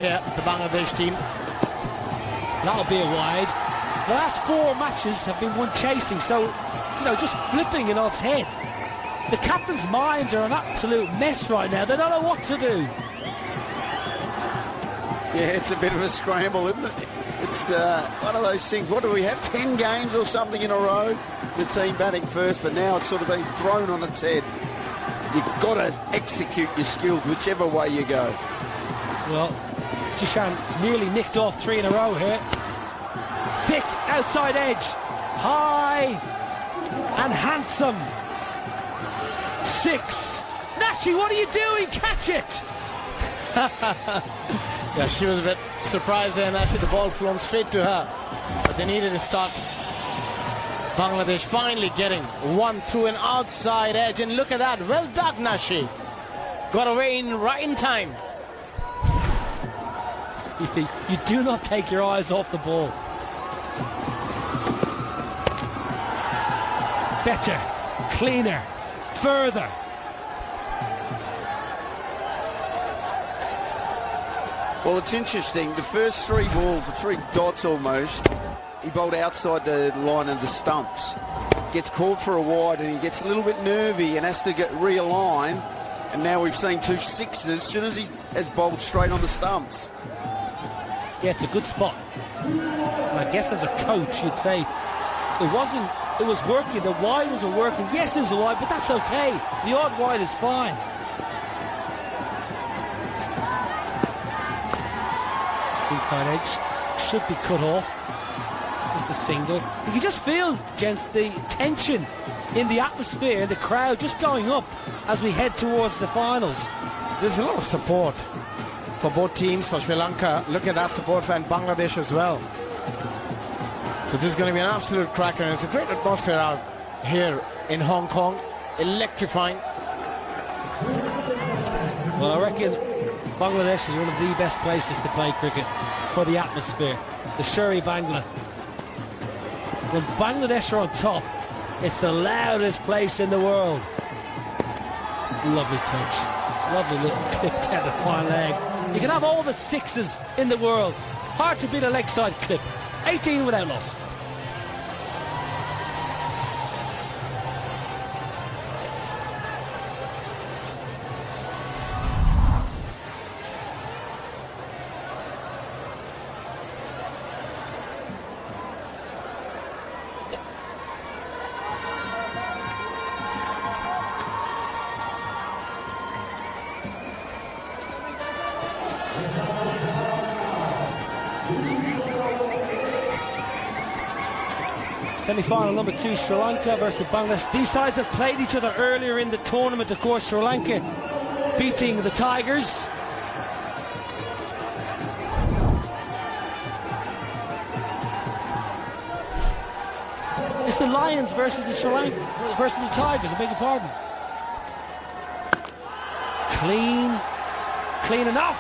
here, the Bangladesh team. That'll be a wide. The last 4 matches have been one chasing, so, you know, just flipping in odds head. The captain's minds are an absolute mess right now. They don't know what to do. Yeah, it's a bit of a scramble, isn't it? It's one of those things. What do we have? 10 games or something in a row? The team batting first, but now it's sort of been thrown on its head. You've got to execute your skills whichever way you go. Well, Jishan nearly nicked off 3 in a row here. Thick outside edge. High and handsome. 6. Nashi, what are you doing? Catch it! Yeah, she was a bit surprised there, and actually the ball flown straight to her. But they needed to start. Bangladesh finally getting one through an outside edge, and look at that. Well done, Nashi. Got away right in time. You do not take your eyes off the ball. Better, cleaner, further. Well, it's interesting. The first 3 balls, the 3 dots almost, he bowled outside the line of the stumps. Gets called for a wide and he gets a little bit nervy and has to get realign. And now we've seen 2 sixes as soon as he has bowled straight on the stumps. Yeah, it's a good spot. And I guess as a coach, you'd say it was working. The wide wasn't working. Yes, it was a wide, but that's okay. The odd wide is fine. Inside edge should be cut off. Just a single. You can just feel, gents, the tension in the atmosphere, the crowd just going up as we head towards the finals. There's a lot of support for both teams, for Sri Lanka. Look at that support and Bangladesh as well. So this is going to be an absolute cracker, and it's a great atmosphere out here in Hong Kong. Electrifying. Well, I reckon Bangladesh is one of the best places to play cricket for the atmosphere. The Sherry Bangla. When Bangladesh are on top, it's the loudest place in the world. Lovely touch. Lovely little clip down the fine leg. You can have all the 6s in the world. Hard to beat a leg side clip. 18 without loss. Semi-final number 2, Sri Lanka versus Bangladesh. These sides have played each other earlier in the tournament. Of course, Sri Lanka beating the Tigers. It's the Lions versus the Sri Lanka versus the Tigers. I beg your pardon. Clean enough.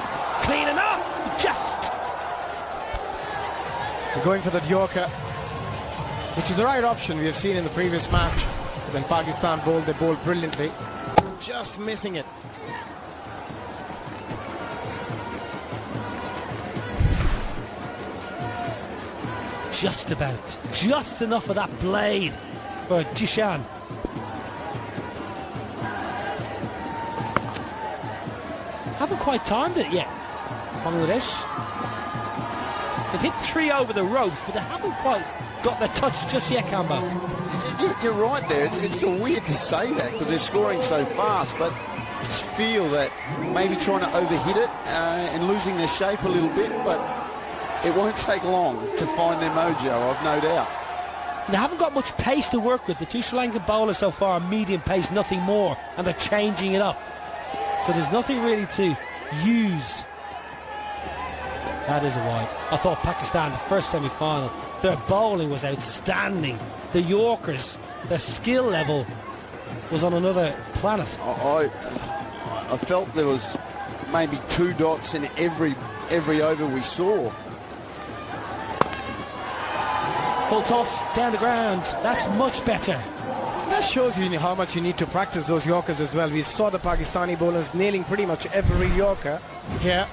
Just. We're going for that Yorker, which is the right option. We have seen in the previous match when Pakistan bowled, they bowled brilliantly. Just missing it. Just about. Just enough of that blade for Jishan. Haven't quite timed it yet, Bangladesh. They've hit 3 over the ropes, but they haven't quite got the touch just yet, Cambo. You're right there. It's weird to say that because they're scoring so fast, but I just feel that maybe trying to overhit it and losing their shape a little bit, but it won't take long to find their mojo, I've no doubt. They haven't got much pace to work with. The 2 Sri Lankan bowlers so far are medium pace, nothing more, and they're changing it up. So there's nothing really to use. That is a wide. I thought Pakistan, the first semi-final, their bowling was outstanding. The Yorkers, their skill level was on another planet. I felt there was maybe 2 dots in every over we saw. Full toss down the ground. That's much better. That shows you how much you need to practice those Yorkers as well. We saw the Pakistani bowlers nailing pretty much every Yorker here.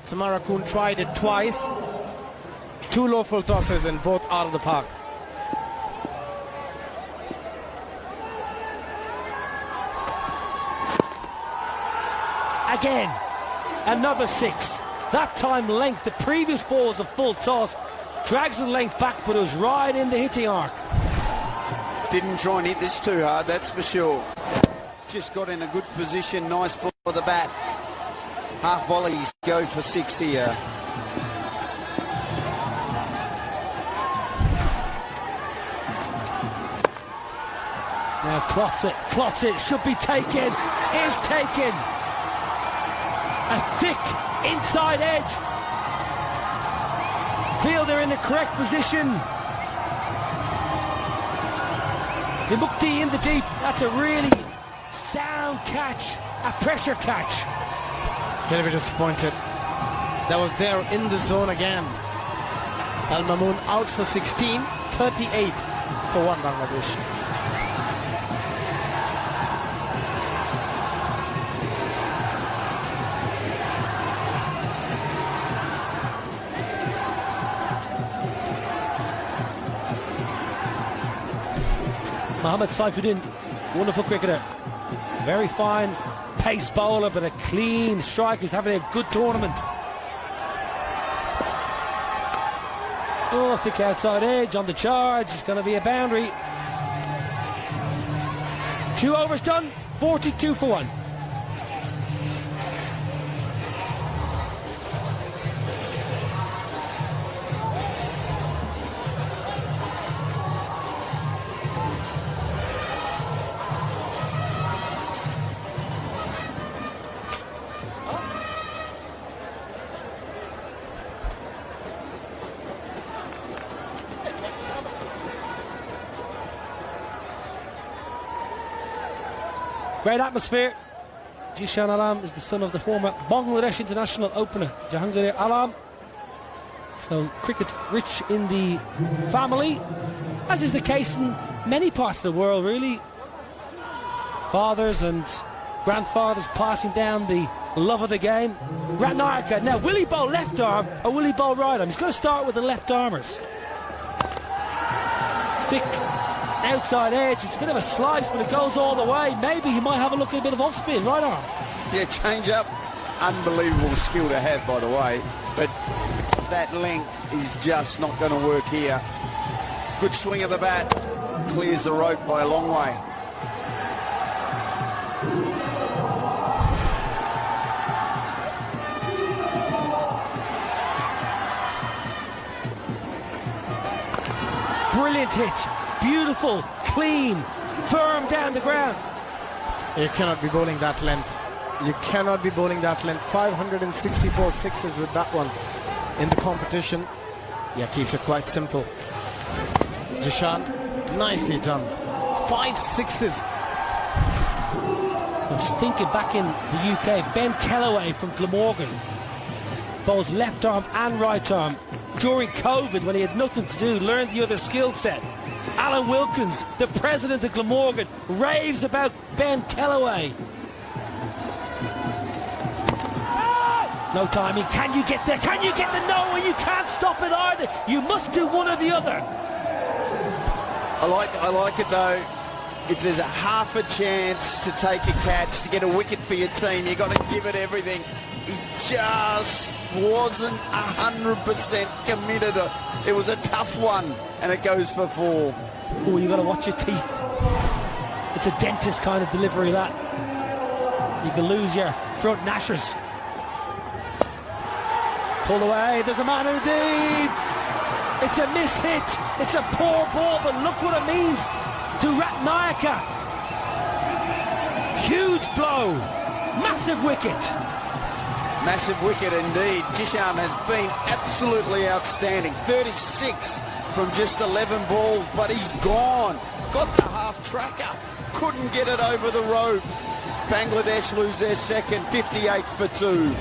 Samara Kuhn tried it twice. 2 low full tosses and both out of the park. Again, another 6. That time length. The previous ball was a full toss. Drags the length back, but it was right in the hitting arc. Didn't try and hit this too hard, that's for sure. Just got in a good position, nice for the bat. Half volleys go for 6 here. Now clots it, should be taken, is taken. A thick inside edge. Fielder in the correct position. Himukti in the deep. That's a really sound catch, a pressure catch. A little bit disappointed. That was there in the zone again. Al Mamoon out for 16, 38 for 1 Bangladesh. Mohammad Saifuddin, wonderful cricketer. Very fine pace bowler, but a clean strike. He's having a good tournament. Oh, thick outside edge on the charge. It's going to be a boundary. 2 overs done, 42 for 1. Great atmosphere. Jishan Alam is the son of the former Bangladesh international opener Jahangir Alam. So cricket rich in the family, as is the case in many parts of the world really. Fathers and grandfathers passing down the love of the game. Ratnayaka, now will he bowl left arm or will he bowl right arm? He's going to start with the left armers. Thick outside edge, it's a bit of a slice, but it goes all the way. Maybe he might have a look at a bit of off spin, right arm. Yeah, change up. Unbelievable skill to have, by the way. But that length is just not going to work here. Good swing of the bat. Clears the rope by a long way. Brilliant hit. Beautiful, clean, firm down the ground. You cannot be bowling that length. You cannot be bowling that length. 564 sixes with that one in the competition. Yeah, keeps it quite simple. Jishan, nicely done. 5 sixes. I'm just thinking back in the UK, Ben Kellaway from Glamorgan bowls left arm and right arm. During COVID, when he had nothing to do, learned the other skill set. Alan Wilkins, the president of Glamorgan, raves about Ben Kellaway. No timing. Can you get there? Can you get the no? And you can't stop it either. You must do one or the other. I like it though. If there's a half a chance to take a catch, to get a wicket for your team, you've got to give it everything. He just wasn't 100% committed. It was a tough one, and it goes for 4. Oh, you got to watch your teeth. It's a dentist kind of delivery, that. You can lose your front gnashers. Pull away. There's a man indeed. It's a miss-hit. It's a poor ball, but look what it means to Ratnayaka. Huge blow. Massive wicket. Massive wicket indeed. Jishan has been absolutely outstanding. 36 from just 11 balls, but he's gone. Got the half tracker. Couldn't get it over the rope. Bangladesh lose their second, 58 for 2.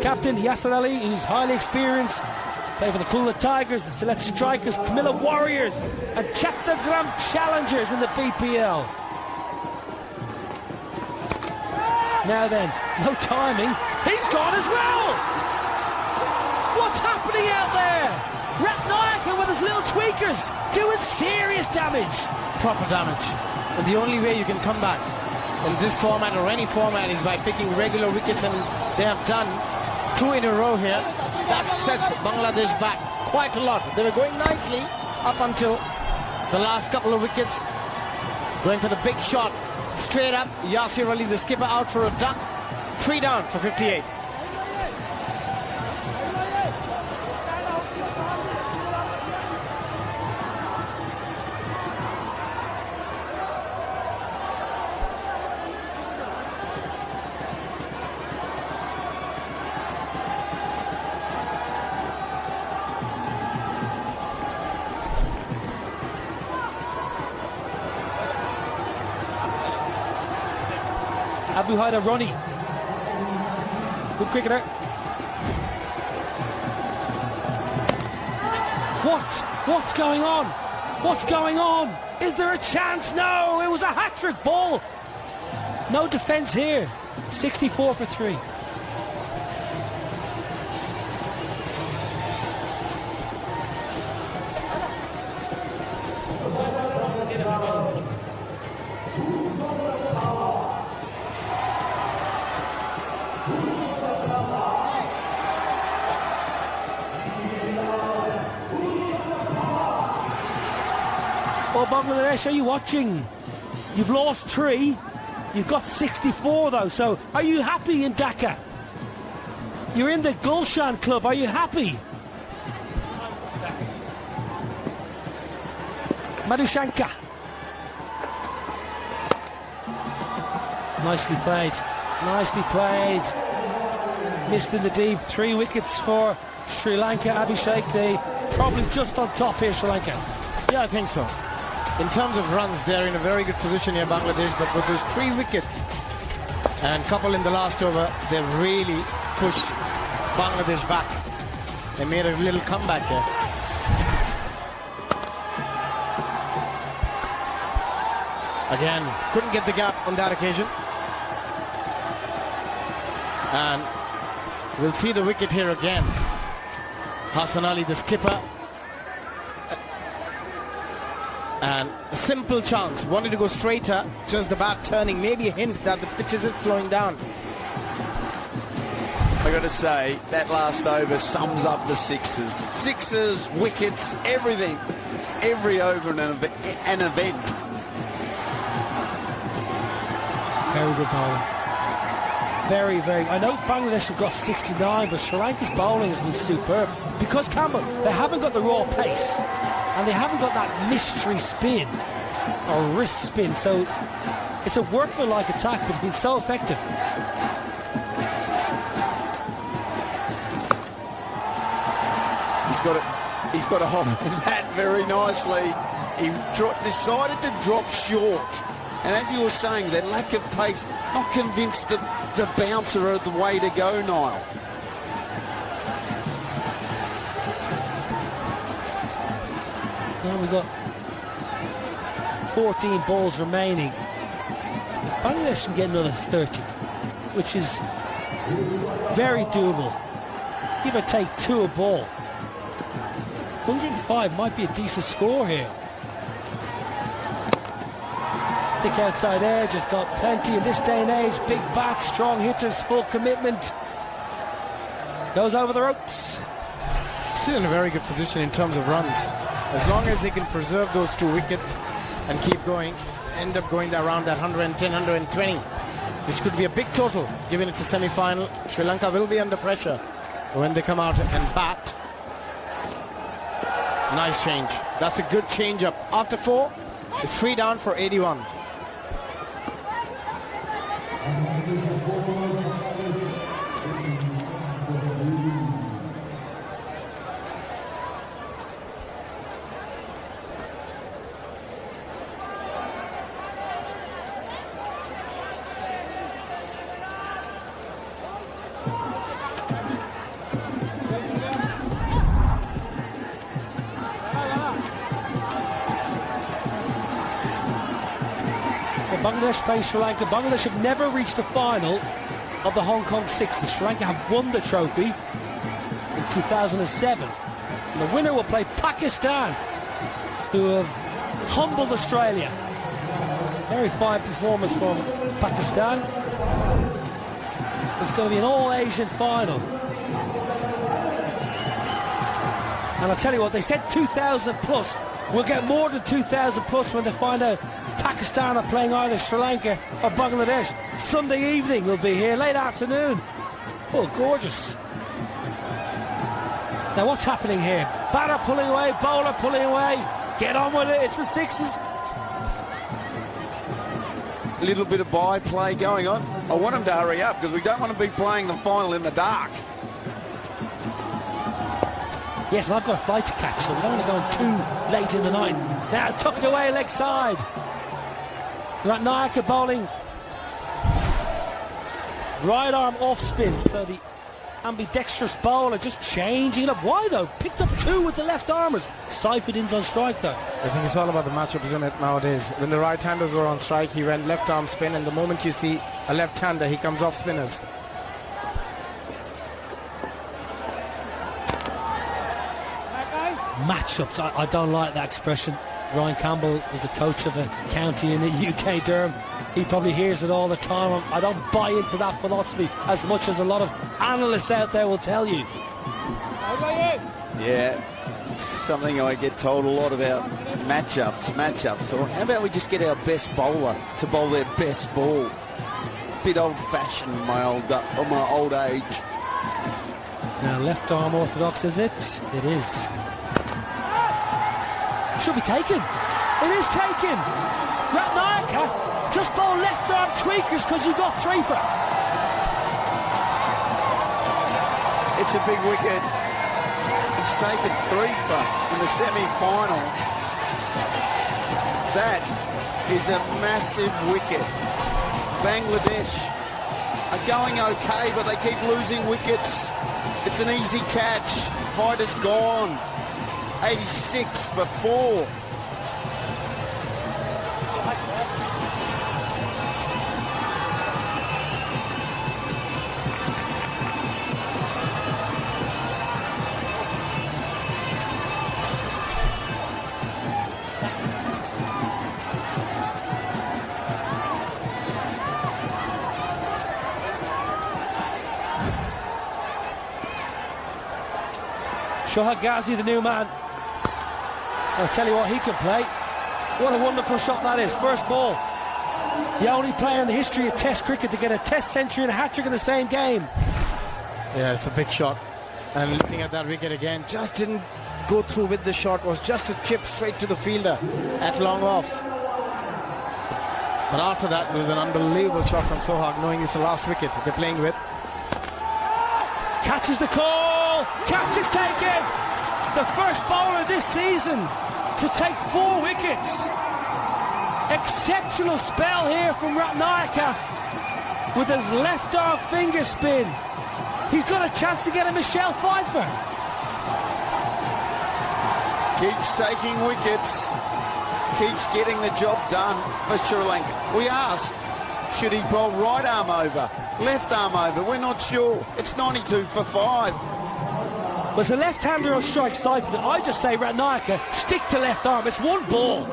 Captain Yasser Ali, who's highly experienced, play for the Kulna Tigers, the Select Strikers, Camilla Warriors, and Chattogram Challengers in the BPL. Now then, no timing. He's gone as well! What's happening out there? Ratnayaka with his little tweakers doing serious damage. Proper damage. And the only way you can come back in this format or any format is by picking regular wickets, and they have done 2 in a row here. That sets Bangladesh back quite a lot. They were going nicely up until the last couple of wickets. Going for the big shot. Straight up, Yasir Ali, the skipper, out for a duck. 3 down for 58. Abu Haida Ronnie, good cricketer. What's going on? What's going on? Is there a chance? No, it was a hat-trick ball. No defence here. 64 for 3. Well, Bangladesh, are you watching? You've lost 3. You've got 64 though, so are you happy in Dhaka? You're in the Gulshan club, are you happy? Madhushanka. Nicely played. Nicely played. Missed in the deep. 3 wickets for Sri Lanka. Abhishek, they probably just on top here, Sri Lanka. Yeah, I think so. In terms of runs, they're in a very good position here, Bangladesh, but with those 3 wickets and couple in the last over, they've really pushed Bangladesh back. They made a little comeback here. Again, couldn't get the gap on that occasion. And we'll see the wicket here again. Hassan Ali, the skipper. And a simple chance, wanted to go straighter, just the bat turning, maybe a hint that the pitch is slowing down. I got to say, that last over sums up the sixes. Sixes, wickets, everything. Every over an event. Very good bowling. Very, very. I know Bangladesh have got 69, but Sri Lanka's bowling has been superb. Because, Campbell, they haven't got the raw pace. And they haven't got that mystery spin or wrist spin, so it's a workmanlike attack, but it's been so effective. He's got a hold of that very nicely. He decided to drop short, and as you were saying, that lack of pace, not convinced that the bouncer are the way to go, Niall. Well, we've got 14 balls remaining. Bangladesh can get another 30, which is very doable. Give or take 2 a ball. 105 might be a decent score here. Thick outside edge has got plenty in this day and age. Big bat, strong hitters, full commitment. Goes over the ropes. Still in a very good position in terms of runs. As long as they can preserve those 2 wickets and keep going, end up going around that 110, 120, which could be a big total, given it's a semi-final. Sri Lanka will be under pressure when they come out and bat. Nice change. That's a good change-up. After 4, it's 3 down for 81. Bangladesh plays Sri Lanka. Bangladesh have never reached the final of the Hong Kong Six. Sri Lanka have won the trophy in 2007. And the winner will play Pakistan, who have humbled Australia. Very fine performance from Pakistan. It's going to be an all-Asian final. And I'll tell you what, they said 2,000 plus. We'll get more than 2,000 plus when they find out Pakistan are playing either Sri Lanka or Bangladesh. Sunday evening we'll be here, late afternoon. Oh, gorgeous. Now what's happening here? Batter pulling away, bowler pulling away. Get on with it, it's the Sixers. A little bit of by-play going on. I want them to hurry up because we don't want to be playing the final in the dark. Yes, and I've got a flight to catch, so we don't want to go too late in the night. Now tucked away leg side. Ratnayaka bowling. Right arm off spin, so the ambidextrous bowler just changing it up. Why though? Picked up two with the left armers. Seifedin's on strike though. I think it's all about the matchup, isn't it, nowadays? When the right-handers were on strike, he went left arm spin, and the moment you see a left-hander, he comes off spinners. Matchups, I don't like that expression. Ryan Campbell was the coach of a county in the UK, Durham. He probably hears it all the time. I don't buy into that philosophy as much as a lot of analysts out there will tell you. Yeah, it's something I get told a lot about. Matchups. Or how about we just get our best bowler to bowl their best ball? Bit old-fashioned in my old age. Now left arm orthodox, is it? It is. Should be taken. It is taken. Ratnayaka just bowl left arm tweakers because you got three for. It's a big wicket. He's taken three for in the semi-final. That is a massive wicket. Bangladesh are going okay, but they keep losing wickets. It's an easy catch. Height is gone. 86 for 4. Shoaib Ghazi, the new man. I'll tell you what, he can play. What a wonderful shot that is. First ball. The only player in the history of Test cricket to get a Test century and a hat-trick in the same game. Yeah, it's a big shot. And looking at that wicket again, just didn't go through with the shot. Was just a chip straight to the fielder at long off. But after that, it was an unbelievable shot from Sohag, knowing it's the last wicket they're playing with. Catches the call. Catch is taken. The first bowler this season to take 4 wickets. Exceptional spell here from Ratnayaka with his left arm finger spin. He's got a chance to get a Michelle Pfeiffer. Keeps taking wickets. Keeps getting the job done for Sri Lanka. We asked, should he bowl right arm over, left arm over? We're not sure. It's 92 for 5. But the left-hander on strike Seifedin, I just say Ratnayaka, stick to left arm. It's one ball.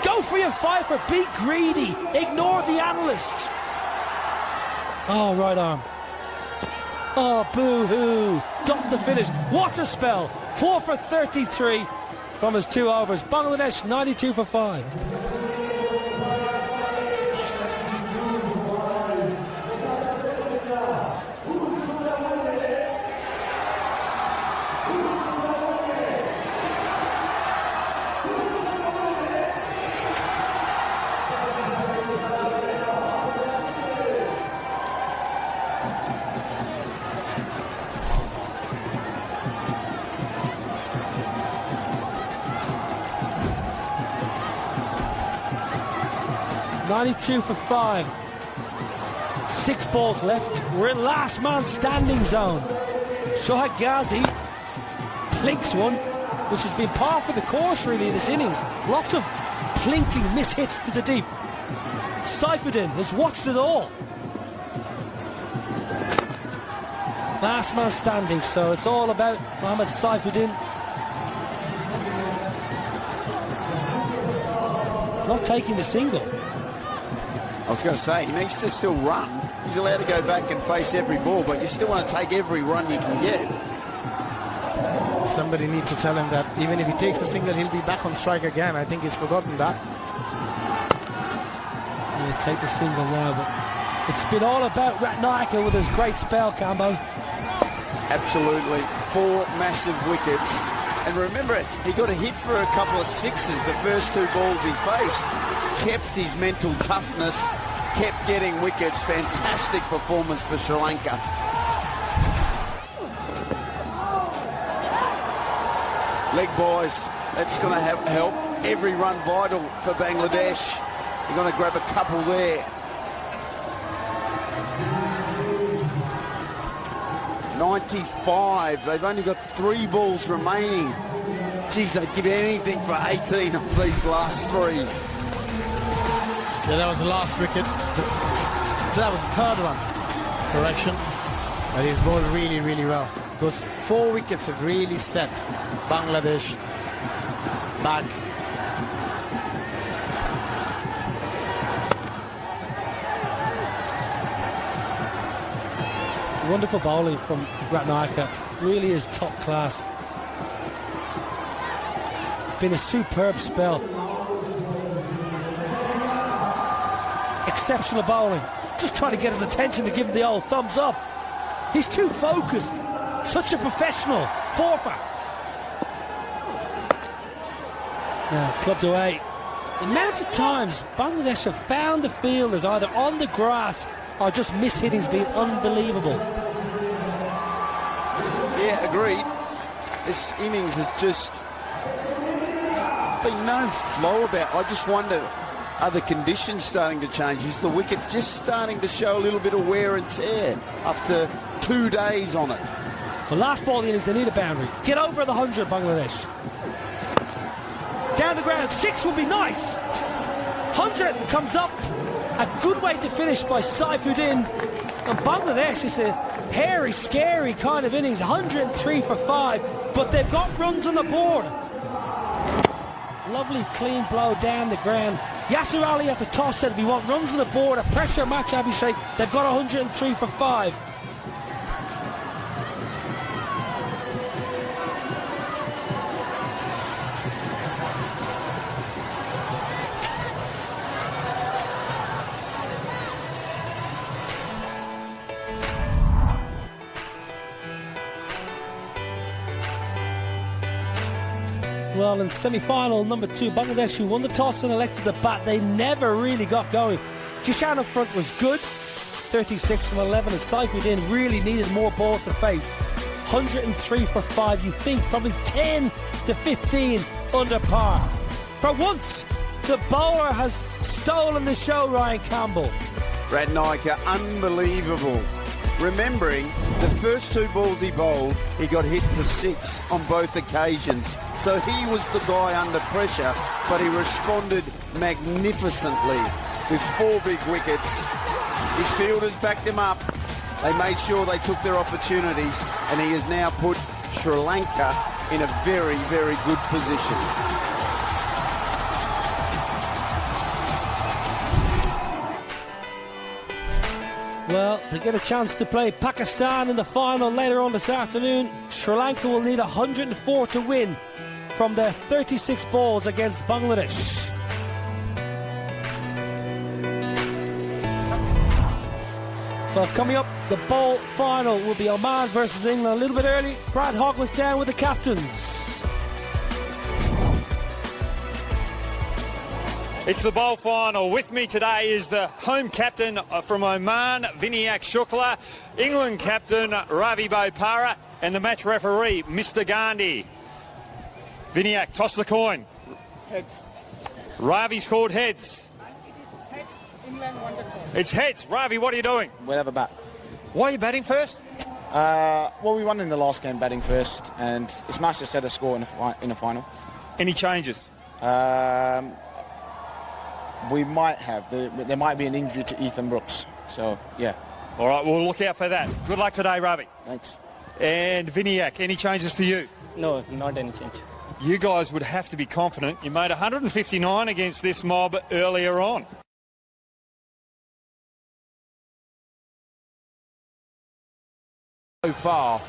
Go for your Pfeiffer. Be greedy. Ignore the analysts. Oh, right arm. Oh, boo-hoo. Got the finish. What a spell. 4 for 33 from his 2 overs. Bangladesh 92 for 5. .92 for 5. 6 balls left. We're in last man standing zone. Shoaib Ghazi plinks one, which has been par for the course really in this innings. Lots of plinking mishits to the deep. Saifuddin has watched it all. Last man standing, so it's all about Mohammad Saifuddin. Not taking the single. I was going to say, he needs to still run. He's allowed to go back and face every ball, but you still want to take every run you can get. Somebody needs to tell him that even if he takes a single, he'll be back on strike again. I think he's forgotten that. He'll take the single now, but it's been all about Ratnaika with his great spell, Cambo. Absolutely. 4 massive wickets. And remember, he got a hit for a couple of sixes the first 2 balls he faced. Kept his mental toughness, kept getting wickets. Fantastic performance for Sri Lanka. Leg boys, that's going to help. Every run vital for Bangladesh. You're going to grab a couple there. 95. They've only got 3 balls remaining. Geez, they'd give anything for 18 of these last 3. Yeah, that was the last wicket. That was the 3rd one. Correction. But he's bowled really, really well. Those 4 wickets have really set Bangladesh back. Wonderful bowling from Ratnaika. Really is top class. Been a superb spell. Exceptional bowling. Just trying to get his attention to give him the old thumbs up. He's too focused. Such a professional. 4-for. Now, clubbed away. The amount of times Bangladesh have found the fielders either on the grass or just miss-hitting's been unbelievable. Yeah, agreed. This innings has just been no flow about. I just wonder, are the conditions starting to change? Is the wicket just starting to show a little bit of wear and tear after 2 days on it? The last ball of the innings, they need a boundary. Get over the 100, Bangladesh. Down the ground, 6 would be nice. 100 comes up. A good way to finish by Saifuddin. And Bangladesh is a hairy, scary kind of innings. 103 for 5, but they've got runs on the board. Lovely clean blow down the ground. Yasir Ali at the toss said we want runs on the board, a pressure match, Abhishek. They've got 103 for 5. Well, in semi-final number 2, Bangladesh, who won the toss and elected the bat, they never really got going. Jishan up front was good, 36 from 11, and Saifuddin really needed more balls to face. 103 for 5, you think probably 10 to 15 under par. For once, the bowler has stolen the show, Ryan Campbell. Ratnaika, unbelievable. Remembering the first 2 balls he bowled, he got hit for 6 on both occasions. So he was the guy under pressure, but he responded magnificently with 4 big wickets. His fielders backed him up. They made sure they took their opportunities, and he has now put Sri Lanka in a very, very good position. Well, to get a chance to play Pakistan in the final later on this afternoon, Sri Lanka will need 104 to win from their 36 balls against Bangladesh. Well, coming up, the bowl final will be Oman versus England. A little bit early, Brad Hogg was down with the captains. It's the bowl final. With me today is the home captain from Oman, Vinayak Shukla, England captain Ravi Bopara, and the match referee, Mr. Gandhi. Vinayak, toss the coin. Heads. Ravi's called heads. Heads. England won the toss. It's heads. Ravi, what are you doing? We'll have a bat. Why are you batting first? Well, we won in the last game batting first, and it's nice to set a score in a final. Any changes? we might have. There might be an injury to Ethan Brooks. So, yeah. All right, we'll look out for that. Good luck today, Ravi. Thanks. And Viniak, any changes for you? No, not any change. You guys would have to be confident. You made 159 against this mob earlier on. So far.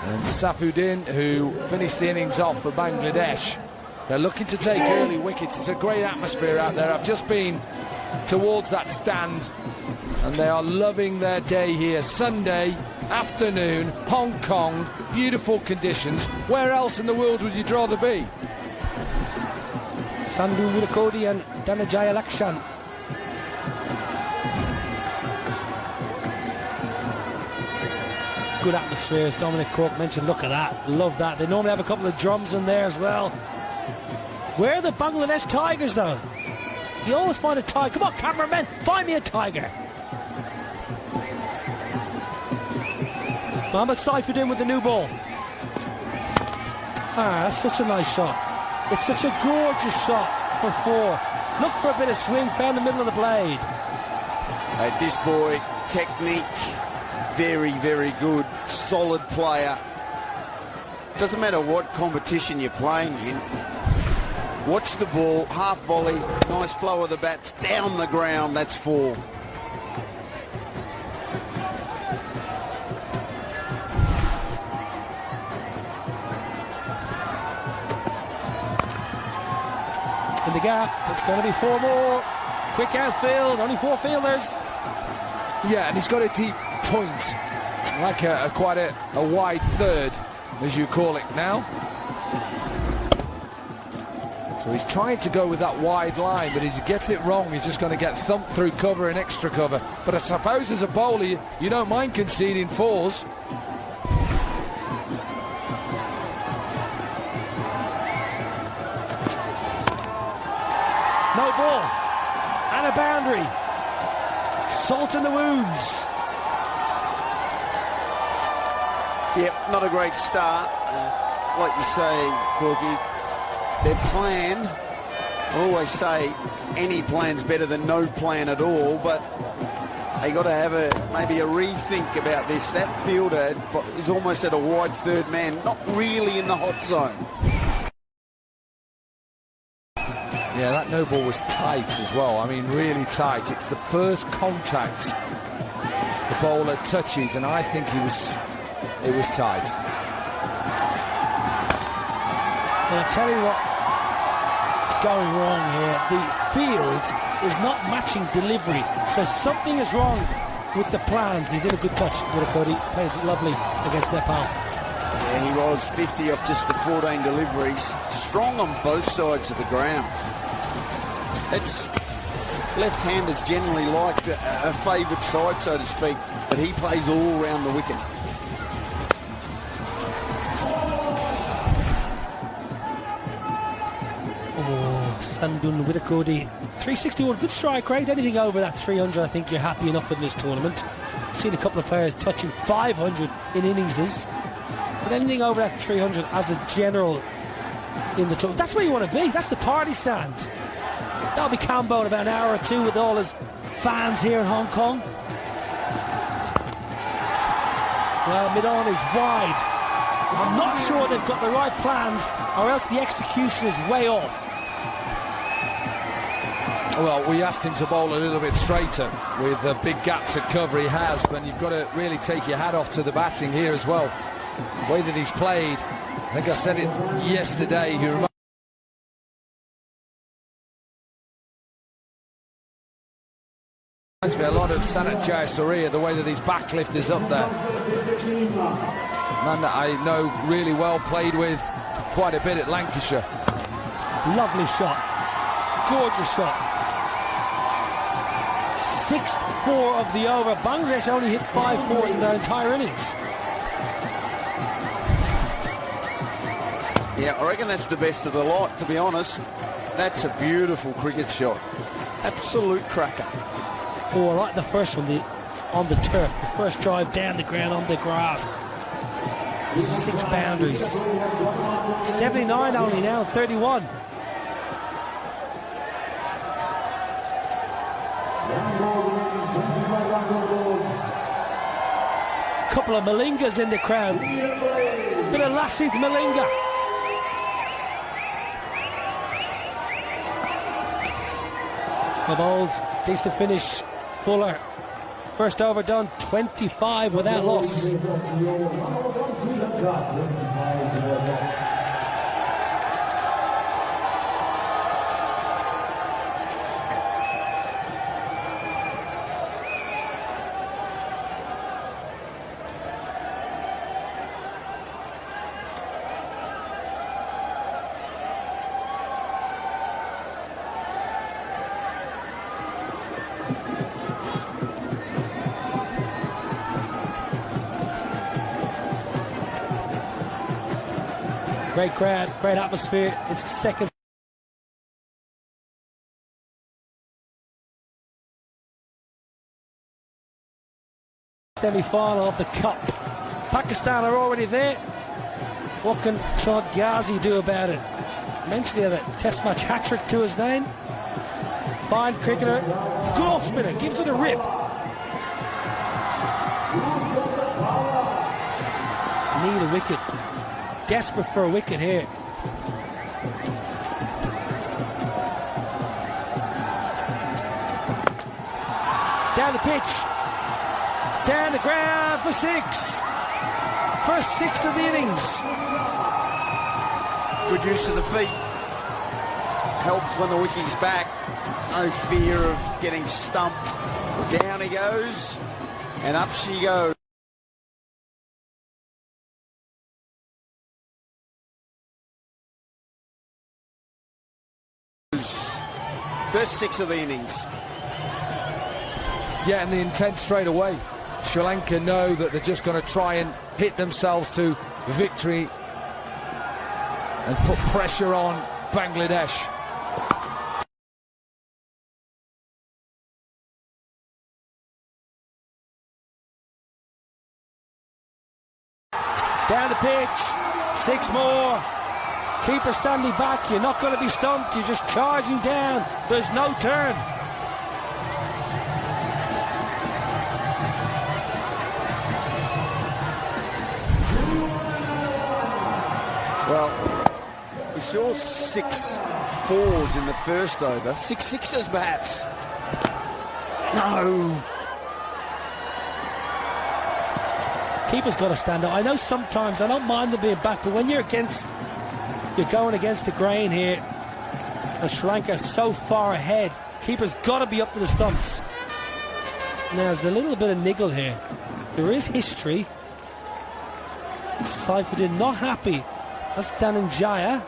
And Safuddin, who finished the innings off for Bangladesh. They're looking to take early wickets. It's a great atmosphere out there. I've just been towards that stand and they are loving their day here. Sunday afternoon, Hong Kong, beautiful conditions. Where else in the world would you rather be? Sandhu Virakodi and Dhananjaya Lakshan. Good atmosphere, as Dominic Cork mentioned. Look at that, love that. They normally have a couple of drums in there as well. Where are the Bangladesh Tigers though? You always find a tiger. Come on, cameramen, find me a tiger. Mohammad Saifuddin with the new ball. Ah, that's such a nice shot. It's such a gorgeous shot for 4. Look for a bit of swing, found the middle of the blade. This boy, technique, very, very good, solid player. Doesn't matter what competition you're playing in. Watch the ball, half volley, nice flow of the bats, down the ground, that's 4. In the gap, it's going to be 4 more. Quick outfield, only 4 fielders. Yeah, and he's got a deep point, like quite a wide third, as you call it now. So he's trying to go with that wide line, but if he gets it wrong, he's just going to get thumped through cover and extra cover. But I suppose as a bowler, you don't mind conceding 4s. No ball. And a boundary. Salt in the wounds. Yep, not a great start. Like you say, Corky, their plan, I always say any plan's better than no plan at all, but they got to have maybe a rethink about this. That fielder is almost at a wide third man, not really in the hot zone. Yeah, that no ball was tight as well. I mean, really tight. It's the first contact the bowler touches, and I think it was tight. And I'll tell you what's going wrong here. The field is not matching delivery, so something is wrong with the plans. He's in a good touch with a Cody. Played lovely against Nepal. Yeah, he was 50 off just the 14 deliveries. Strong on both sides of the ground. It's left-handers generally like a favoured side, so to speak, but he plays all round the wicket. Sandhu Virakodi, 361, good strike rate. Anything over that 300, I think you're happy enough in this tournament. Seen a couple of players touching 500 in innings, but anything over that 300 as a general in the tournament, that's where you want to be. That's the party stand. That'll be Cambo in about an hour or 2 with all his fans here in Hong Kong. Well, mid-on is wide. I'm not sure they've got the right plans, or else the execution is way off. Well, we asked him to bowl a little bit straighter with the big gaps of cover he has, but you've got to really take your hat off to the batting here as well. The way that he's played, I think I said it yesterday, he reminds me a lot of Sanat Jayasuriya, the way that his backlift is up there. Man that I know really well, played with quite a bit at Lancashire. Lovely shot. Gorgeous shot. 6th 4 of the over. Bangladesh only hit 5 4s in their entire innings. Yeah, I reckon that's the best of the lot, to be honest. That's a beautiful cricket shot. Absolute cracker. Oh, I like the first one on the turf. The first drive down the ground on the grass. 6 boundaries. 79 only now, 31. Couple of Malingas in the crowd. Bit of Lassie Malinga. Of old, decent finish, Fuller. First over done, 25 without loss. Great crowd, great atmosphere. It's the second semi-final of the Cup. Pakistan are already there. What can Shahid Ghazi do about it? Mentioned he had a test match hat-trick to his name. Fine cricketer. Good off-spinner, gives it a rip. Need a wicket. Desperate for a wicket here. Down the pitch. Down the ground for 6. First 6 of the innings. Good use of the feet. Helps when the wicket's back. No fear of getting stumped. Down he goes. And up she goes. First 6 of the innings. Yeah, and the intent straight away. Sri Lanka know that they're just going to try and hit themselves to victory and put pressure on Bangladesh. Down the pitch. 6 more. Keeper standing back, you're not going to be stumped, you're just charging down, there's no turn. Well, we saw 6 4s in the first over, 6 6s perhaps. No. Keeper's got to stand up. I know sometimes, I don't mind them being back, but when you're going against the grain here, and Sri Lanka so far ahead, keeper's got to be up to the stumps. Now, there's a little bit of niggle here. There is history. Saifuddin not happy. That's Dhananjaya.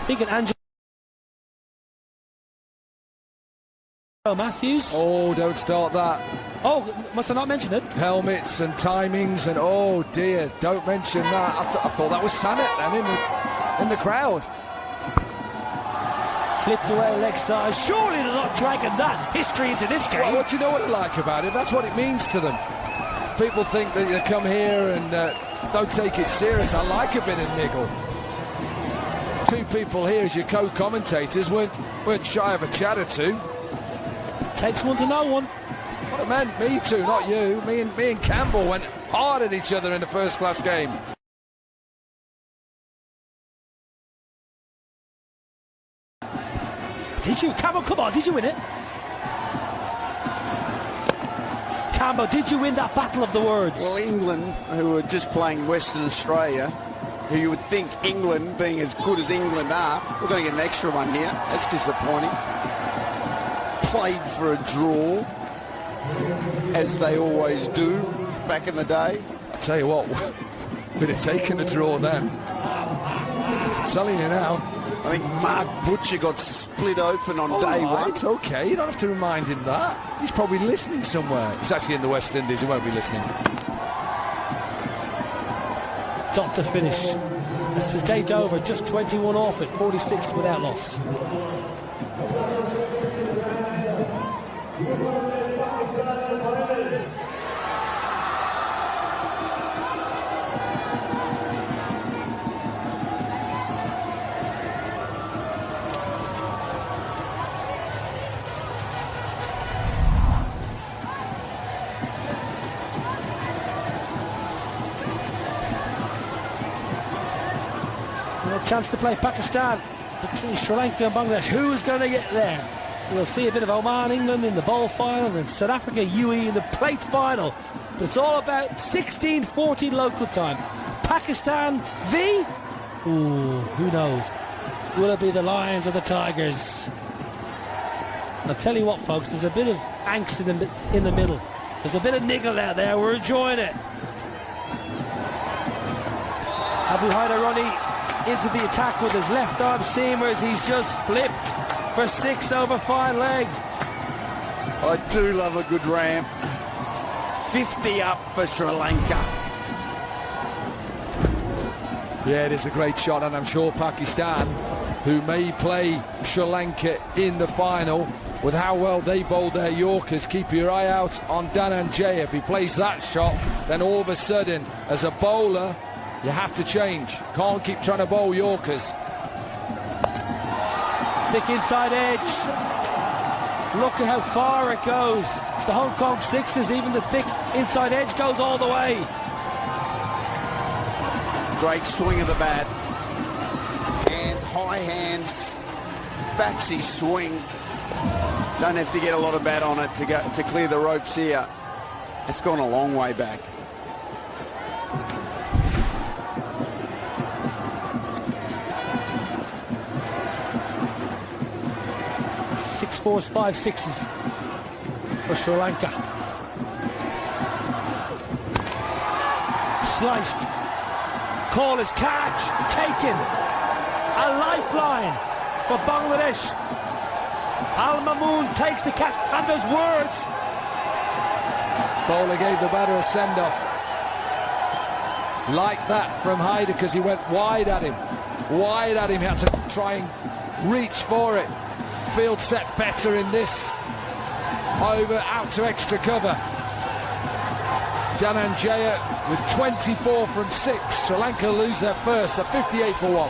Thinking Angelo Matthews. Oh, don't start that. Oh, must I not mention it? Helmets and timings and oh dear, don't mention that. I thought that was Sanet then in the crowd. Flipped away leg side. Surely they're not dragging that history into this game. Well, what do you know what I like about it? That's what it means to them. People think that they come here and don't take it serious. I like a bit of niggle. 2 people here as your co-commentators weren't shy of a chat or 2. Takes one to know one. What it meant, me too, not you. Me and Campbell went hard at each other in the first-class game. Did you? Campbell, come on, did you win it? Campbell, did you win that battle of the words? Well, England, who are just playing Western Australia, who you would think England, being as good as England are, we're going to get an extra one here. That's disappointing. Played for a draw, as they always do back in the day. I tell you what, we'd have taken the draw then. I'm telling you now. I think Mark Butcher got split open on day one. It's okay, you don't have to remind him that. He's probably listening somewhere. He's actually in the West Indies, he won't be listening. Dot to finish. It's the date over, just 21 off at 46 without loss. chance to play Pakistan between Sri Lanka and Bangladesh. Who's going to get there? We'll see a bit of Oman, England in the bowl final, and then South Africa, UAE in the plate final. But it's all about 16:14 local time. Pakistan v. Ooh, who knows? Will it be the Lions or the Tigers? I'll tell you what, folks, there's a bit of angst in the middle. There's a bit of niggle out there. We're enjoying it. Abu Haider Ronnie into the attack with his left arm seamers. He's just flipped for 6 over 5 leg. I do love a good ramp. 50 up for Sri Lanka. Yeah, it is a great shot, and I'm sure Pakistan, who may play Sri Lanka in the final, with how well they bowled their Yorkers, keep your eye out on Dhananjaya. If he plays that shot, then all of a sudden, as a bowler, you have to change. Can't keep trying to bowl Yorkers. Thick inside edge. Look at how far it goes. It's the Hong Kong sixes, even the thick inside edge goes all the way. Great swing of the bat. And high hands. Backsy swing. Don't have to get a lot of bat on it to clear the ropes here. It's gone a long way back. Six fours, 5 sixes for Sri Lanka. Sliced. Call is catch. Taken. A lifeline for Bangladesh. Al Mamoon takes the catch, and there's words. Bowler gave the batter a send-off. Like that from Haider, because he went wide at him. Wide at him, he had to try and reach for it. Field set better in this. Over, out to extra cover. Dhananjaya with 24 from 6. Sri Lanka lose their first, a 58 for 1.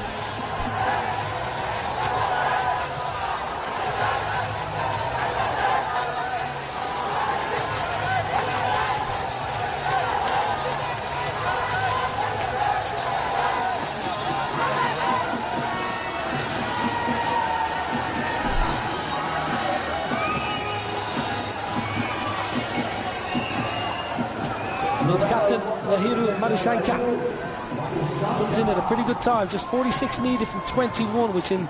Captain Lahiru Manishankar comes in at a pretty good time, just 46 needed from 21, which in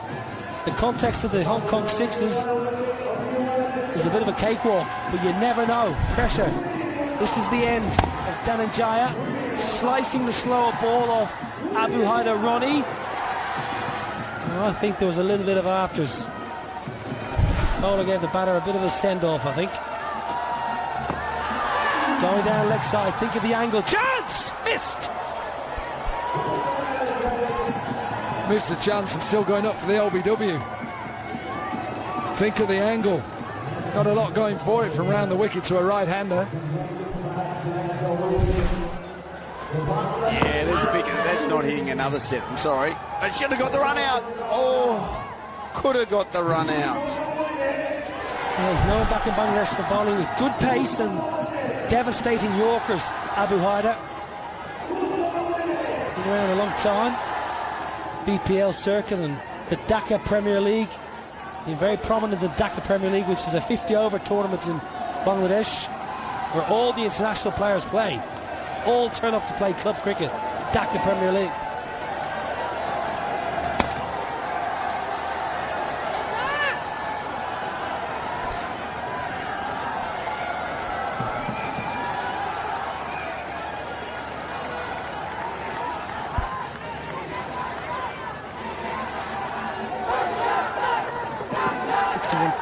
the context of the Hong Kong sixes is a bit of a cakewalk, but you never know. Pressure. This is the end of Dhananjaya slicing the slower ball off Abu Haider Ronnie. I think there was a little bit of afters. Bowler gave the batter a bit of a send-off, I think. Going down leg side, think of the angle. Chance! Missed! Missed the chance and still going up for the LBW. Think of the angle. Not a lot going for it from round the wicket to a right-hander. Yeah, there's a big... That's not hitting another set, I'm sorry. But should have got the run out. Oh, could have got the run out. There's no one back in Bangladesh for bowling with good pace and devastating Yorkers. Abu Haider. Been around a long time. BPL circuit and the Dhaka Premier League. Been very prominent in the Dhaka Premier League, which is a 50-over tournament in Bangladesh, where all the international players play. All turn up to play club cricket. Dhaka Premier League.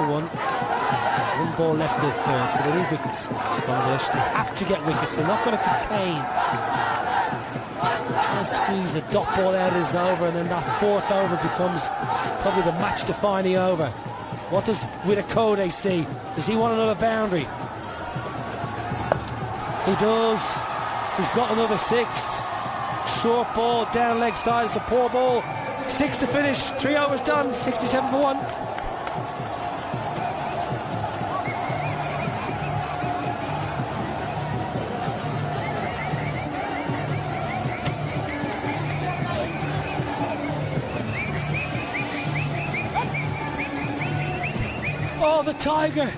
One ball left in the third, so they need wickets. Bangladesh, they have to get wickets. They're not going to contain. Trying to squeeze a dot ball out is over, and then that fourth over becomes probably the match-defining over. What does Witakode see? Does he want another boundary? He does. He's got another 6. Short ball down leg side. It's a poor ball. 6 to finish. 3 overs done. 67 for 1. tiger.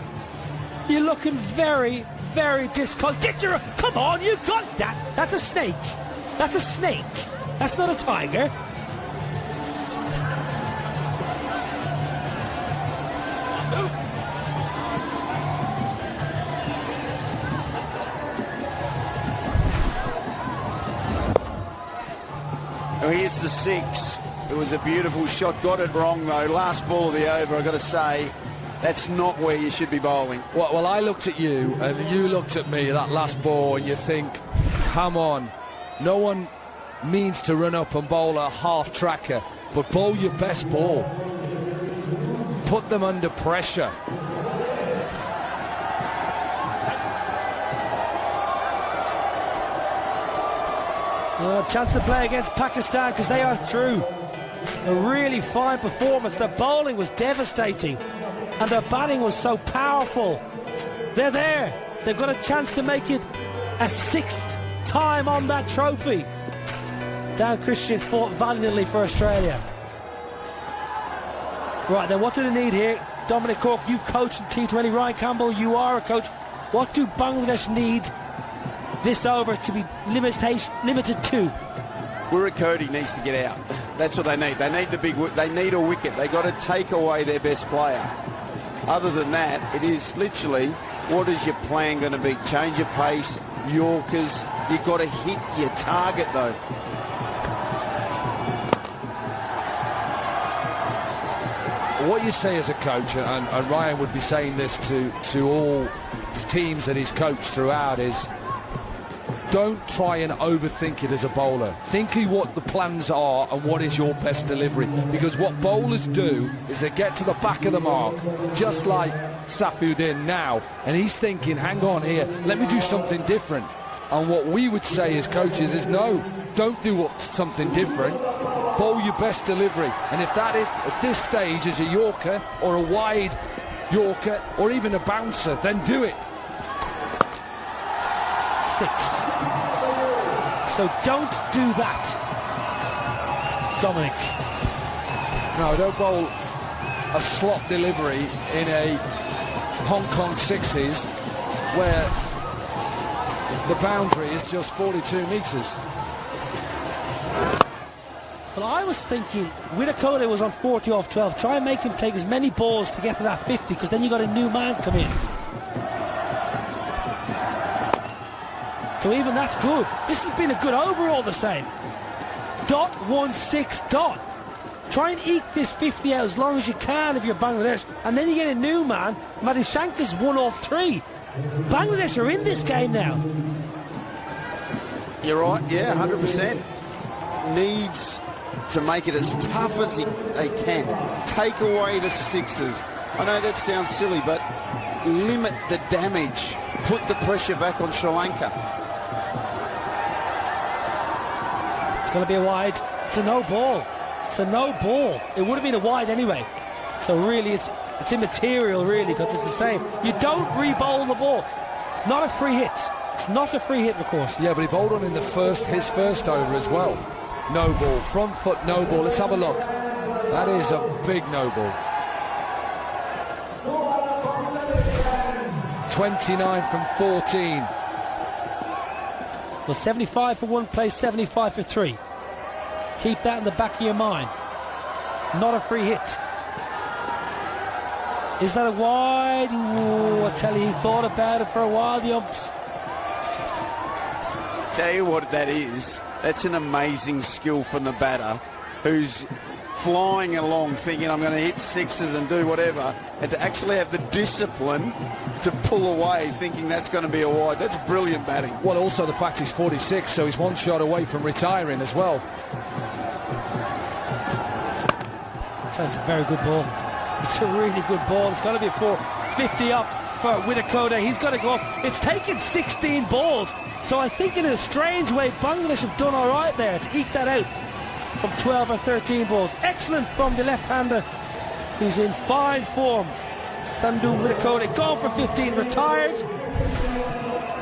You're looking very, very discolored. Get your... Come on, you got that. That's a snake. That's a snake. That's not a tiger. Now here's the 6. It was a beautiful shot. Got it wrong, though. Last ball of the over, I've got to say, that's not where you should be bowling. Well, I looked at you, and you looked at me, that last ball, and you think, come on. No one means to run up and bowl a half-tracker, but bowl your best ball. Put them under pressure. Chance to play against Pakistan because they are through. A really fine performance. Their bowling was devastating and their batting was so powerful. They're there. They've got a chance to make it a 6th time on that trophy. Dan Christian fought valiantly for Australia. Right, then what do they need here? Dominic Cork, you coach in T20. Ryan Campbell, you are a coach. What do Bangladesh need this over to be limited to? Cody needs to get out. That's what they need. They need the big. They need a wicket. They got to take away their best player. Other than that, it is literally, what is your plan going to be? Change your pace, Yorkers. You've got to hit your target though. What you say as a coach, and Ryan would be saying this to all teams that he's coached throughout, is don't try and overthink it as a bowler. Think of what the plans are and what is your best delivery. Because what bowlers do is they get to the back of the mark, just like Saifuddin now, and he's thinking, hang on here, let me do something different. And what we would say as coaches is, no, don't do something different. Bowl your best delivery. And if that is, at this stage, is a Yorker or a wide Yorker or even a bouncer, then do it. 6. So don't do that, Dominic. No, don't bowl a slot delivery in a Hong Kong 6s where the boundary is just 42 metres. Well, I was thinking, Widdicombe was on 40 off 12. Try and make him take as many balls to get to that 50, because then you got a new man come in. So even that's good. This has been a good over all the same. Dot 1-6 dot. Try and eke this 50 out as long as you can if you're Bangladesh, and then you get a new man. Madhushankar's 1 off 3. Bangladesh are in this game now. You're right, yeah, 100%. Needs to make it as tough as they can. Take away the 6s. I know that sounds silly, but limit the damage. Put the pressure back on Sri Lanka. It's going to be a wide. It's a no ball. It's a no ball. It would have been a wide anyway. So really, it's immaterial, really, because it's the same. You don't re-bowl the ball. It's not a free hit. It's not a free hit, of course. Yeah, but he bowled on in his first over as well. No ball, front foot, no ball. Let's have a look. That is a big no ball. 29 from 14. Well, 75 for one place, 75 for 3. Keep that in the back of your mind. Not a free hit. Is that a wide? Ooh, I tell you, he thought about it for a while, the umps. Tell you what that is. That's an amazing skill from the batter, who's flying along thinking, I'm going to hit 6s and do whatever, and to actually have the discipline to pull away thinking that's going to be a wide. That's brilliant batting. Well, also the fact he's 46, so he's 1 shot away from retiring as well. That's a very good ball. It's a really good ball. It's got to be a 450 up for Widdicombe. He's got to go up. It's taken 16 balls. So I think in a strange way, Bangladesh have done all right there to eke that out from 12 or 13 balls. Excellent from the left-hander, who's in fine form. Sandhu Widdicombe gone for 15, retired.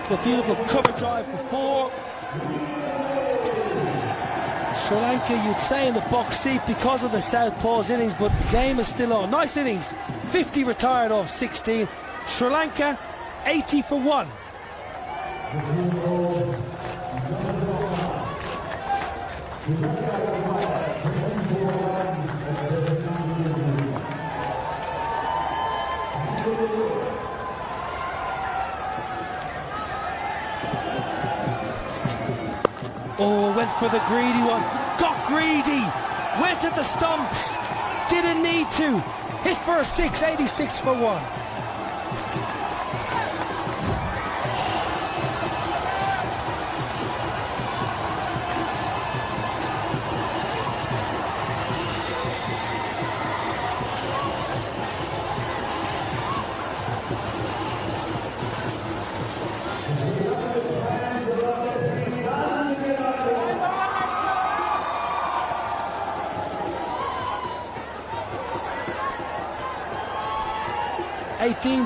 The beautiful cover drive for 4. Sri Lanka, you'd say, in the box seat because of the Southpaw's innings, but the game is still on. Nice innings. 50 retired off 16. Sri Lanka 80 for 1. Oh, went for the greedy one. Got greedy. Went at the stumps. Didn't need to. Hit for a 6, 86 for 1.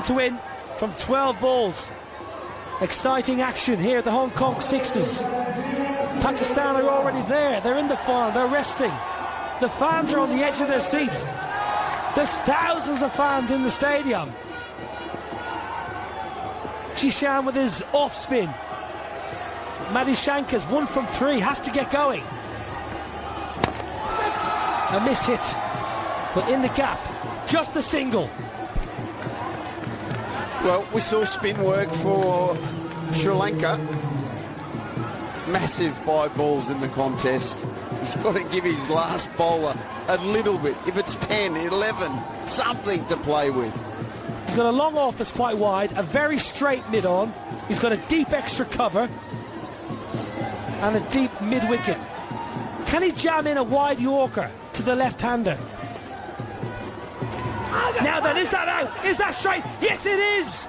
To win from 12 balls. Exciting action here at the Hong Kong Sixers. Pakistan are already there. They're in the final. They're resting. The fans are on the edge of their seats. There's thousands of fans in the stadium. Jishan with his off spin. Madishanka's 1 from 3. Has to get going. A miss hit. But in the gap. Just a single. Well, we saw spin work for Sri Lanka. Massive 5 balls in the contest. He's got to give his last bowler a little bit. If it's 10, 11, something to play with. He's got a long off that's quite wide, a very straight mid-on. He's got a deep extra cover and a deep mid-wicket. Can he jam in a wide Yorker to the left-hander? Now then, is that out? Is that straight? Yes, it is!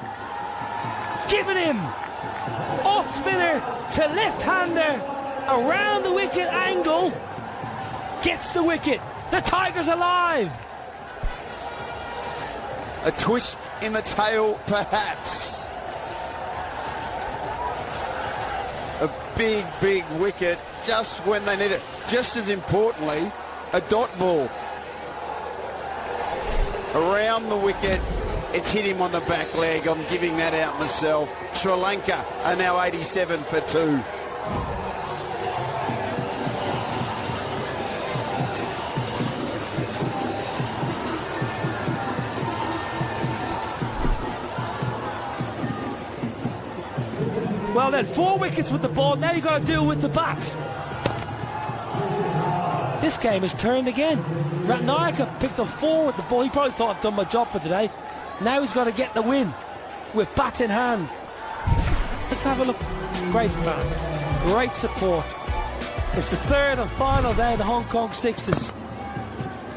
Giving him off spinner to left-hander around the wicket angle. Gets the wicket. The Tigers alive. A twist in the tail, perhaps. A big, big wicket just when they need it. Just as importantly, a dot ball. Around the wicket, it's hit him on the back leg. I'm giving that out myself. Sri Lanka are now 87 for 2. Well then, 4 wickets with the ball. Now you've got to deal with the bat. This game has turned again. Ratnayaka picked up 4 with the ball. He probably thought, I've done my job for today. Now he's got to get the win with bat in hand. Let's have a look. Great fans. Great support. It's the 3rd and final day of the Hong Kong Sixers.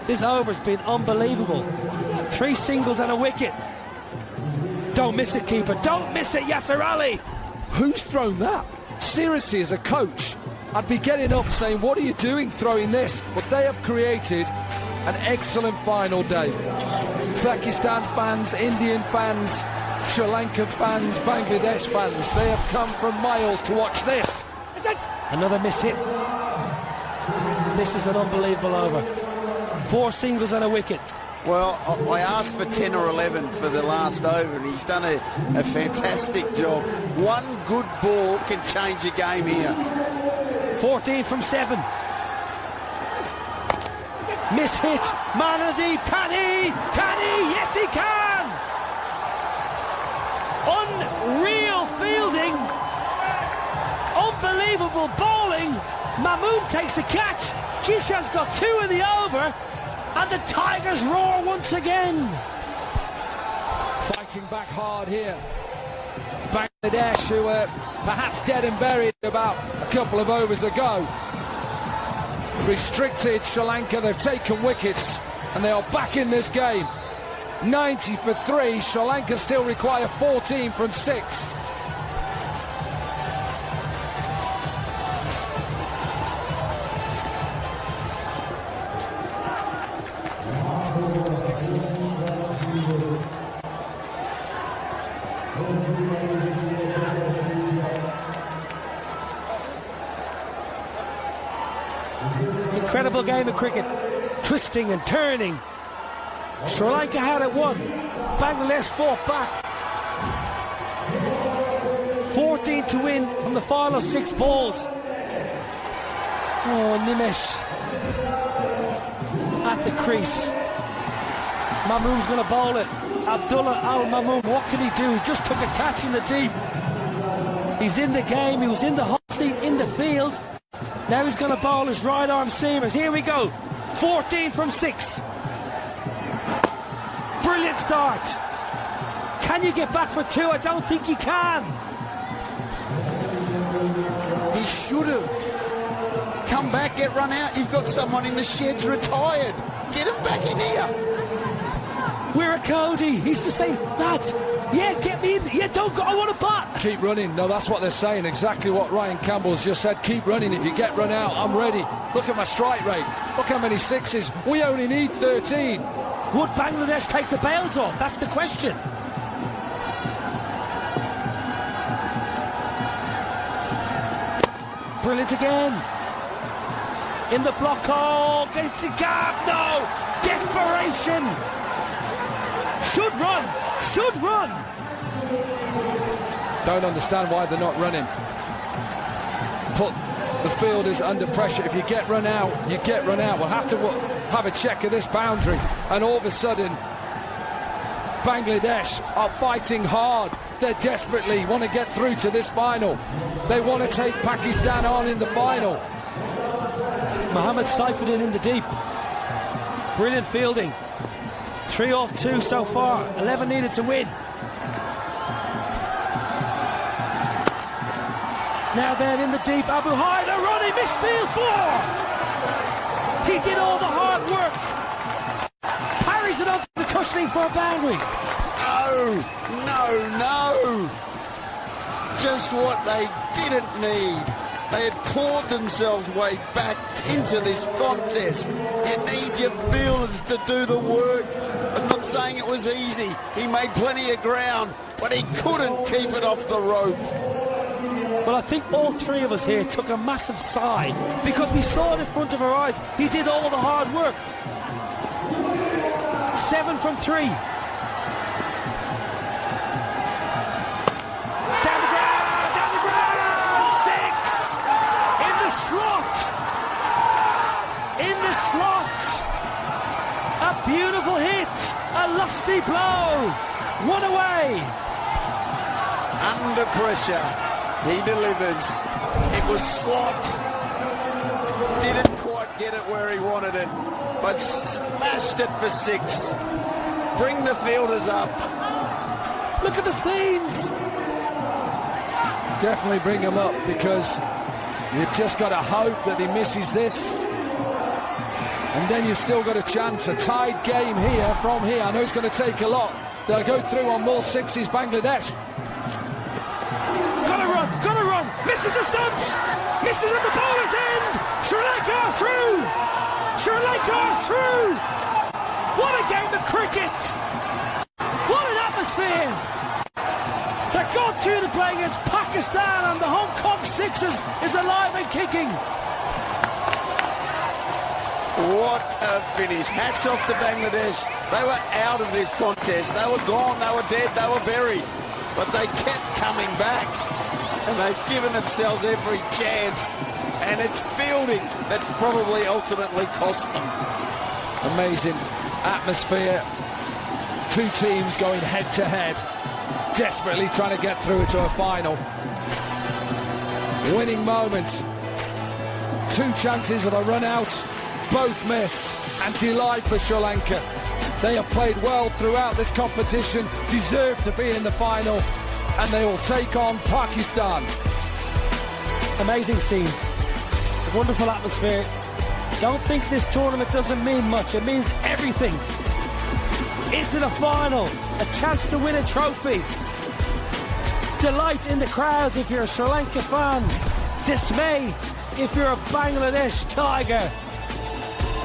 This over's been unbelievable. 3 singles and a wicket. Don't miss it, keeper. Don't miss it, Yasser Ali. Who's thrown that? Seriously, as a coach, I'd be getting up saying, what are you doing throwing this? But they have created an excellent final day. Pakistan fans, Indian fans, Sri Lankan fans, Bangladesh fans, they have come from miles to watch this. Another miss hit. This is an unbelievable over. 4 singles and a wicket. Well, I asked for 10 or 11 for the last over, and he's done a fantastic job. One good ball can change a game here. 14 from 7. Miss hit. Manadeep, can he? Can he? Yes, he can! Unreal fielding. Unbelievable bowling. Mahmood takes the catch. Jishan's got 2 in the over. And the Tigers roar once again. Fighting back hard here. Bangladesh, who were perhaps dead and buried about a couple of overs ago. Restricted Sri Lanka, they've taken wickets and they are back in this game. 90 for 3, Sri Lanka still require 14 from 6. Incredible game of cricket, twisting and turning. Sri Lanka had it won. Bangladesh fought back. 14 to win from the final 6 balls. Oh, Nimesh at the crease. Mamoon's going to bowl it. Abdullah Al-Mamoon, what can he do? He just took a catch in the deep. He's in the game, he was in the hot seat in the field. Now he's going to bowl his right arm seamers. Here we go. 14 from 6. Brilliant start. Can you get back for 2? I don't think you can. He should have come back, get run out. You've got someone in the sheds retired. Get him back in here. Where are Cody? He's just saying, lads, yeah, get me in. Yeah, don't go. I want to bat. Keep running. No, that's what they're saying. Exactly what Ryan Campbell's just said. Keep running. If you get run out, I'm ready. Look at my strike rate. Look how many 6s. We only need 13. Would Bangladesh take the bails off? That's the question. Brilliant again. In the block hole. Gets the gap. No. Desperation. Should run. Should run. Don't understand why they're not running. Put the fielders under pressure. If you get run out, you get run out. We'll have to have a check of this boundary. And all of a sudden, Bangladesh are fighting hard. They desperately want to get through to this final. They want to take Pakistan on in the final. Mohammad Saifuddin in the deep. Brilliant fielding. 3 off 2 so far. 11 needed to win. Now then in the deep, Abu Haider running, misfield 4. He did all the hard work. Parries it up the cushioning for a boundary. No. Just what they didn't need. They had clawed themselves way back into this contest. You need your fielders to do the work. I'm not saying it was easy. He made plenty of ground, but he couldn't keep it off the rope. Well, I think all 3 of us here took a massive sigh because we saw it in front of our eyes. He did all the hard work. 7 from 3. Down the ground, 6! In the slot! In the slot! A beautiful hit! A lusty blow! 1 away! Under pressure. He delivers. It was slot. Didn't quite get it where he wanted it, but smashed it for 6. Bring the fielders up. Look at the scenes. Definitely bring him up, because you've just got to hope that he misses this. And then you've still got a chance. A tied game here from here. I know it's going to take a lot. They'll go through on more 6s, Bangladesh. Gotta run, misses the stumps, misses at the bowler's end. Sri Lanka are through. Sri Lanka are through. What a game of cricket. What an atmosphere. They've gone through to play against Pakistan, and the Hong Kong Sixers is alive and kicking. What a finish. Hats off to Bangladesh. They were out of this contest. They were gone, they were dead, they were buried. But they kept coming back. And they've given themselves every chance. And it's fielding that's probably ultimately cost them. Amazing atmosphere. 2 teams going head to head, desperately trying to get through to a final. Winning moment. 2 chances of a run out, both missed, and delight for Sri Lanka. They have played well throughout this competition, deserve to be in the final, and they will take on Pakistan. Amazing scenes, wonderful atmosphere. Don't think this tournament doesn't mean much. It means everything. Into the final, a chance to win a trophy. Delight in the crowds if you're a Sri Lanka fan. Dismay if you're a Bangladesh Tiger.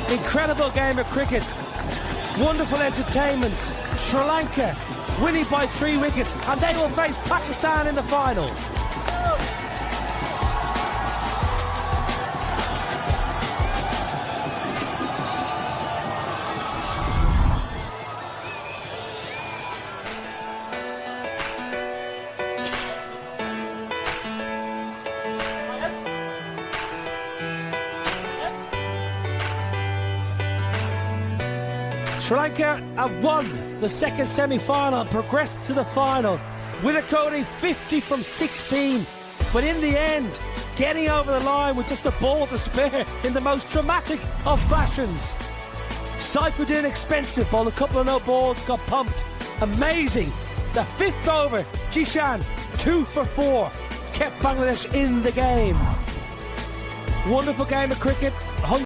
Incredible game of cricket. Wonderful entertainment. Sri Lanka winning by 3 wickets, and they will face Pakistan in the final. Sri Lanka have won the second semi-final and progressed to the final. Winakode 50 from 16, but in the end, getting over the line with just a ball to spare in the most dramatic of fashions. Saifuddin expensive while a couple of no balls got pumped. Amazing. The fifth over, Jishan 2 for 4, kept Bangladesh in the game. Wonderful game of cricket.